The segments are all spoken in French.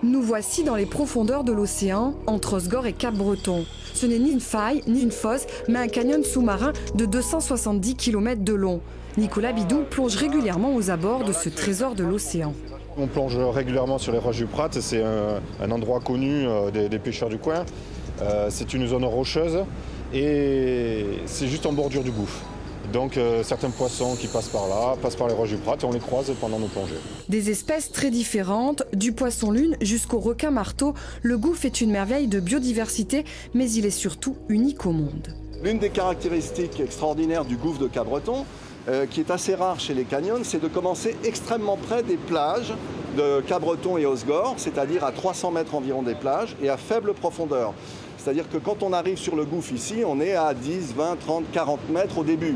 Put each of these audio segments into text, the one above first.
Nous voici dans les profondeurs de l'océan, entre Osgore et Cap-Breton. Ce n'est ni une faille, ni une fosse, mais un canyon sous-marin de 270 km de long. Nicolas Bidou plonge régulièrement aux abords de ce trésor de l'océan. On plonge régulièrement sur les roches du Prat, c'est un endroit connu des pêcheurs du coin. C'est une zone rocheuse et c'est juste en bordure du gouffre. Donc certains poissons qui passent par là, passent par les roches du Prat et on les croise pendant nos plongées. Des espèces très différentes, du poisson-lune jusqu'au requin-marteau, le gouffre est une merveille de biodiversité, mais il est surtout unique au monde. L'une des caractéristiques extraordinaires du gouffre de Cap-Breton, qui est assez rare chez les canyons, c'est de commencer extrêmement près des plages de Cap-Breton et Osgore, c'est-à-dire à 300 mètres environ des plages et à faible profondeur. C'est-à-dire que quand on arrive sur le gouffre ici, on est à 10, 20, 30, 40 mètres au début.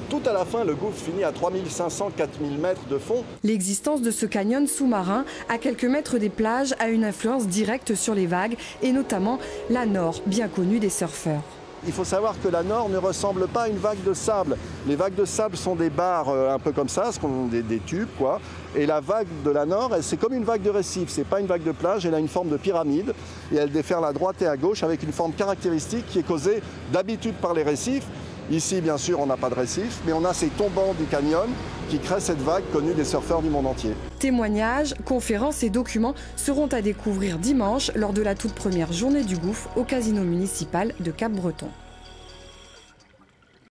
Tout à la fin, le gouffre finit à 3500, 4000 mètres de fond. L'existence de ce canyon sous-marin, à quelques mètres des plages, a une influence directe sur les vagues, et notamment la Nore, bien connue des surfeurs. Il faut savoir que la Nore ne ressemble pas à une vague de sable. Les vagues de sable sont des barres un peu comme ça, des tubes, quoi. Et la vague de la Nore, c'est comme une vague de récif, c'est pas une vague de plage, elle a une forme de pyramide et elle déferle à droite et à gauche avec une forme caractéristique qui est causée d'habitude par les récifs. Ici, bien sûr, on n'a pas de récif, mais on a ces tombants du canyon qui créent cette vague connue des surfeurs du monde entier. Témoignages, conférences et documents seront à découvrir dimanche lors de la toute première journée du gouffre au casino municipal de Cap-Breton.